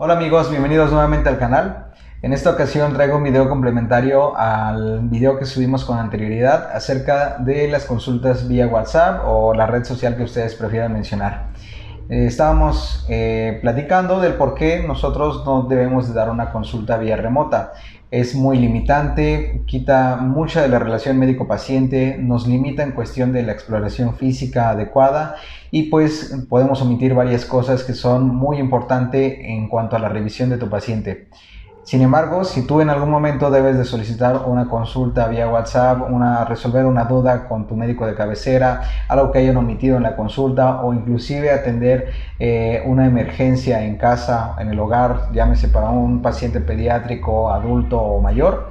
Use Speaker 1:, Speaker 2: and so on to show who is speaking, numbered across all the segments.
Speaker 1: Hola amigos, bienvenidos nuevamente al canal. En esta ocasión traigo un video complementario al video que subimos con anterioridad acerca de las consultas vía WhatsApp o la red social que ustedes prefieran mencionar. Estábamos platicando del por qué nosotros no debemos de dar una consulta vía remota. Es muy limitante, quita mucha de la relación médico-paciente, nos limita en cuestión de la exploración física adecuada y pues podemos omitir varias cosas que son muy importantes en cuanto a la revisión de tu paciente. Sin embargo, si tú en algún momento debes de solicitar una consulta vía WhatsApp, resolver una duda con tu médico de cabecera, algo que hayan omitido en la consulta o inclusive atender una emergencia en casa, en el hogar, llámese para un paciente pediátrico, adulto o mayor,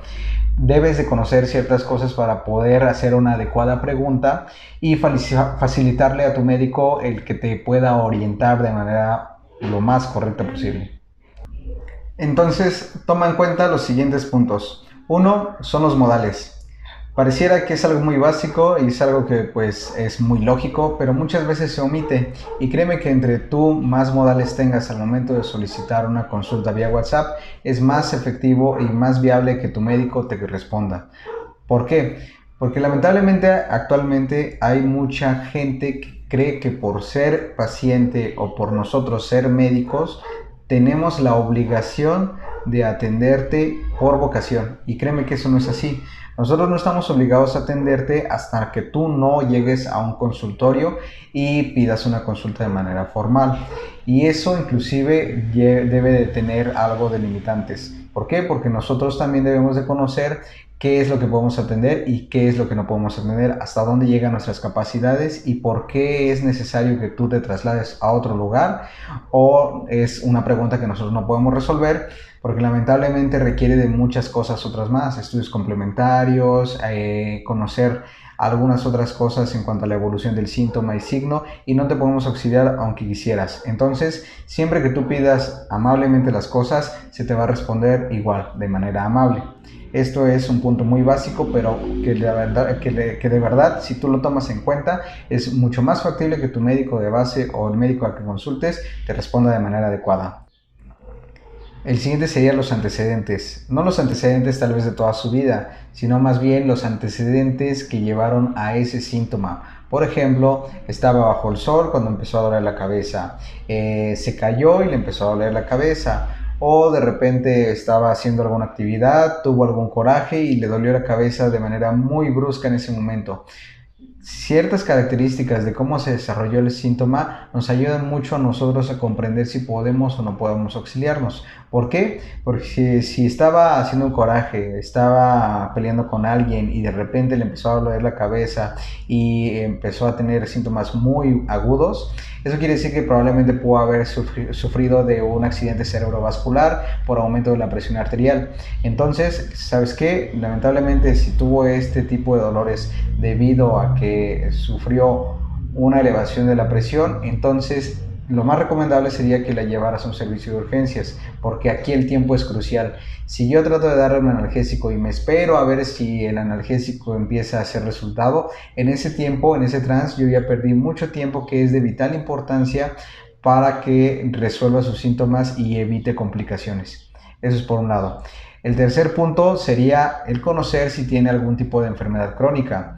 Speaker 1: debes de conocer ciertas cosas para poder hacer una adecuada pregunta y facilitarle a tu médico el que te pueda orientar de manera lo más correcta posible. Entonces, toma en cuenta los siguientes puntos. Uno, son los modales. Pareciera que es algo muy básico y es algo que pues es muy lógico, pero muchas veces se omite. Y créeme que entre tú más modales tengas al momento de solicitar una consulta vía WhatsApp, es más efectivo y más viable que tu médico te responda. ¿Por qué? Porque lamentablemente actualmente hay mucha gente que cree que por ser paciente o por nosotros ser médicos, tenemos la obligación de atenderte por vocación. Y créeme que eso no es así. Nosotros no estamos obligados a atenderte hasta que tú no llegues a un consultorio y pidas una consulta de manera formal. Y eso inclusive debe de tener algo de limitantes. ¿Por qué? Porque nosotros también debemos de conocer qué es lo que podemos atender y qué es lo que no podemos atender, hasta dónde llegan nuestras capacidades y por qué es necesario que tú te traslades a otro lugar, o es una pregunta que nosotros no podemos resolver porque lamentablemente requiere de muchas cosas otras más, estudios complementarios, conocer algunas otras cosas en cuanto a la evolución del síntoma y signo, y no te podemos auxiliar aunque quisieras. Entonces, siempre que tú pidas amablemente las cosas, se te va a responder igual, de manera amable. Esto es un punto muy básico, pero que de verdad, si tú lo tomas en cuenta, es mucho más factible que tu médico de base o el médico al que consultes te responda de manera adecuada. El siguiente serían los antecedentes. No los antecedentes tal vez de toda su vida, sino más bien los antecedentes que llevaron a ese síntoma. Por ejemplo, estaba bajo el sol cuando empezó a doler la cabeza, se cayó y le empezó a doler la cabeza, o de repente estaba haciendo alguna actividad, tuvo algún coraje y le dolió la cabeza de manera muy brusca en ese momento. Ciertas características de cómo se desarrolló el síntoma nos ayudan mucho a nosotros a comprender si podemos o no podemos auxiliarnos. ¿Por qué? Porque si estaba haciendo un coraje, estaba peleando con alguien y de repente le empezó a doler la cabeza y empezó a tener síntomas muy agudos, eso quiere decir que probablemente pudo haber sufrido de un accidente cerebrovascular por aumento de la presión arterial. Entonces, ¿sabes qué? Lamentablemente, si tuvo este tipo de dolores debido a que sufrió una elevación de la presión, entonces lo más recomendable sería que la llevaras a un servicio de urgencias, porque aquí el tiempo es crucial. Si yo trato de darle un analgésico y me espero a ver si el analgésico empieza a hacer resultado, en ese tiempo, en ese trance, yo ya perdí mucho tiempo que es de vital importancia para que resuelva sus síntomas y evite complicaciones. Eso es por un lado. El tercer punto sería el conocer si tiene algún tipo de enfermedad crónica.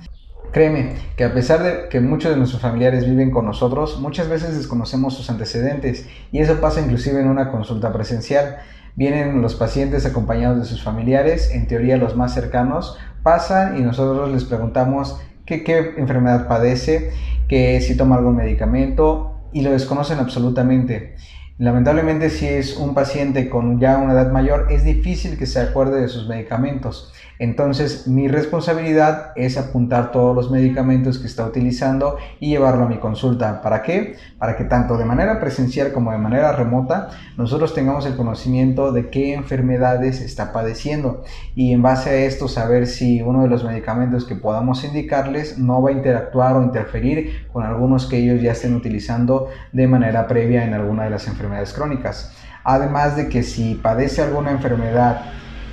Speaker 1: Créeme que a pesar de que muchos de nuestros familiares viven con nosotros, muchas veces desconocemos sus antecedentes, y eso pasa inclusive en una consulta presencial. Vienen los pacientes acompañados de sus familiares, en teoría los más cercanos, pasan y nosotros les preguntamos qué enfermedad padece, que si toma algún medicamento, y lo desconocen absolutamente. Lamentablemente, si es un paciente con ya una edad mayor, es difícil que se acuerde de sus medicamentos. Entonces, mi responsabilidad es apuntar todos los medicamentos que está utilizando y llevarlo a mi consulta. ¿Para qué? Para que tanto de manera presencial como de manera remota, nosotros tengamos el conocimiento de qué enfermedades está padeciendo, y en base a esto saber si uno de los medicamentos que podamos indicarles no va a interactuar o interferir con algunos que ellos ya estén utilizando de manera previa en alguna de las enfermedades crónicas. Además de que si padece alguna enfermedad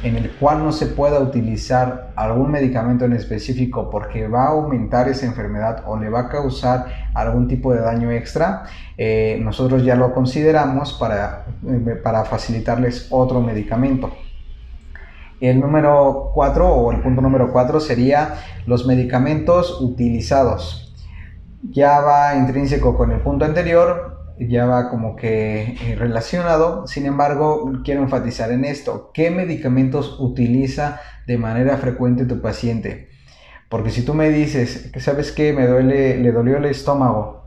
Speaker 1: en el cual no se pueda utilizar algún medicamento en específico porque va a aumentar esa enfermedad o le va a causar algún tipo de daño extra, nosotros ya lo consideramos para facilitarles otro medicamento. El número 4 o el punto número 4 sería los medicamentos utilizados. Ya va intrínseco con el punto anterior, ya va como que relacionado. Sin embargo, quiero enfatizar en esto: ¿qué medicamentos utiliza de manera frecuente tu paciente? Porque si tú me dices que sabes que le dolió el estómago,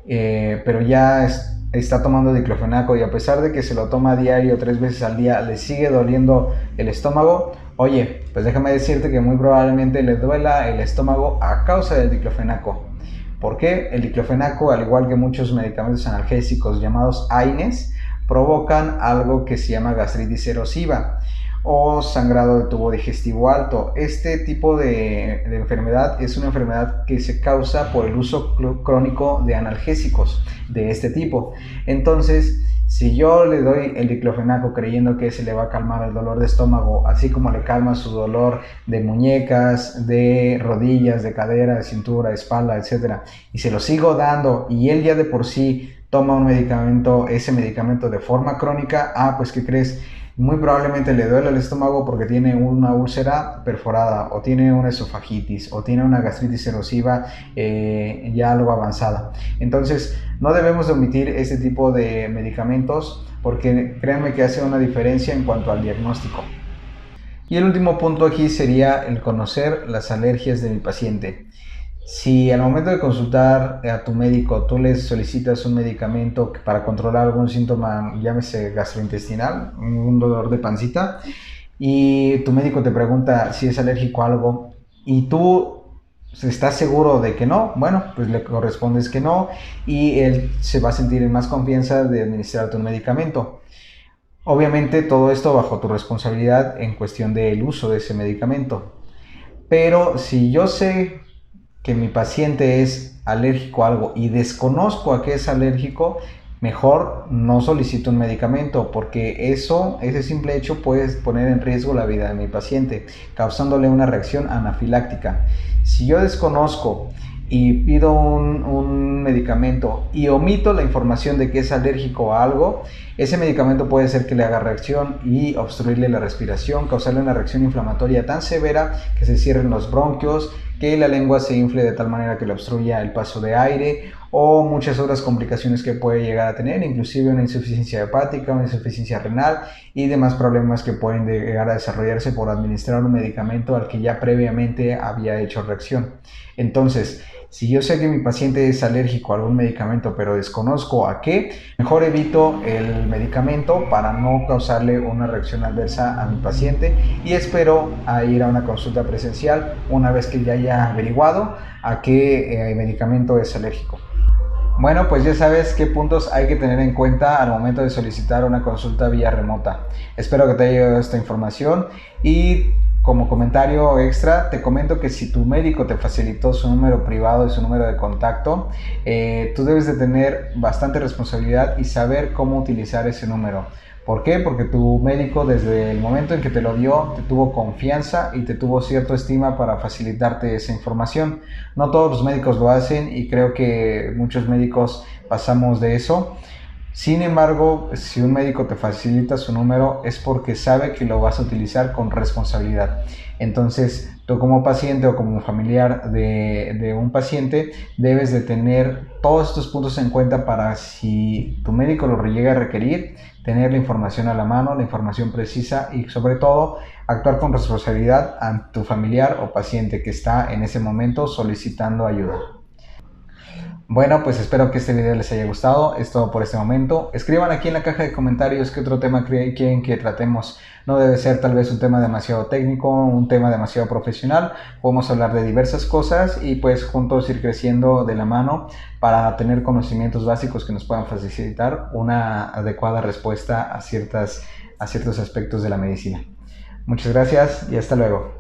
Speaker 1: pero ya está tomando diclofenaco y a pesar de que se lo toma a diario 3 veces al día le sigue doliendo el estómago, oye, pues déjame decirte que muy probablemente le duela el estómago a causa del diclofenaco. ¿Por qué? El diclofenaco, al igual que muchos medicamentos analgésicos llamados AINES, provocan algo que se llama gastritis erosiva o sangrado de tubo digestivo alto. Este tipo de enfermedad es una enfermedad que se causa por el uso crónico de analgésicos de este tipo. Entonces, si yo le doy el diclofenaco creyendo que se le va a calmar el dolor de estómago, así como le calma su dolor de muñecas, de rodillas, de cadera, de cintura, de espalda, etc., y se lo sigo dando y él ya de por sí toma un medicamento, ese medicamento de forma crónica, pues ¿qué crees? Muy probablemente le duele el estómago porque tiene una úlcera perforada o tiene una esofagitis o tiene una gastritis erosiva ya algo avanzada. Entonces no debemos de omitir este tipo de medicamentos porque créanme que hace una diferencia en cuanto al diagnóstico. Y el último punto aquí sería el conocer las alergias de mi paciente. Si al momento de consultar a tu médico tú le solicitas un medicamento para controlar algún síntoma, llámese gastrointestinal, un dolor de pancita, y tu médico te pregunta si es alérgico a algo y tú estás seguro de que no, bueno, pues le correspondes que no y él se va a sentir en más confianza de administrarte un medicamento. Obviamente todo esto bajo tu responsabilidad en cuestión del uso de ese medicamento. Pero si yo sé que mi paciente es alérgico a algo y desconozco a qué es alérgico, mejor no solicito un medicamento porque ese simple hecho puede poner en riesgo la vida de mi paciente, causándole una reacción anafiláctica. Si yo desconozco y pido un medicamento y omito la información de que es alérgico a algo, ese medicamento puede ser que le haga reacción y obstruirle la respiración, causarle una reacción inflamatoria tan severa que se cierren los bronquios, que la lengua se infle de tal manera que le obstruya el paso de aire o muchas otras complicaciones que puede llegar a tener, inclusive una insuficiencia hepática, una insuficiencia renal y demás problemas que pueden llegar a desarrollarse por administrar un medicamento al que ya previamente había hecho reacción. Entonces, si yo sé que mi paciente es alérgico a algún medicamento pero desconozco a qué, mejor evito el medicamento para no causarle una reacción adversa a mi paciente y espero a ir a una consulta presencial una vez que ya haya averiguado a qué medicamento es alérgico. Bueno, pues ya sabes qué puntos hay que tener en cuenta al momento de solicitar una consulta vía remota. Espero que te haya llegado esta información y como comentario extra, te comento que si tu médico te facilitó su número privado y su número de contacto, tú debes de tener bastante responsabilidad y saber cómo utilizar ese número. ¿Por qué? Porque tu médico desde el momento en que te lo dio, te tuvo confianza y te tuvo cierta estima para facilitarte esa información. No todos los médicos lo hacen y creo que muchos médicos pasamos de eso. Sin embargo, si un médico te facilita su número es porque sabe que lo vas a utilizar con responsabilidad. Entonces, tú como paciente o como familiar de un paciente debes de tener todos estos puntos en cuenta para si tu médico lo llega a requerir, tener la información a la mano, la información precisa y sobre todo actuar con responsabilidad ante tu familiar o paciente que está en ese momento solicitando ayuda. Bueno, pues espero que este video les haya gustado. Es todo por este momento. Escriban aquí en la caja de comentarios qué otro tema quieren que tratemos. No debe ser tal vez un tema demasiado técnico, un tema demasiado profesional. Podemos hablar de diversas cosas y pues juntos ir creciendo de la mano para tener conocimientos básicos que nos puedan facilitar una adecuada respuesta a ciertos aspectos de la medicina. Muchas gracias y hasta luego.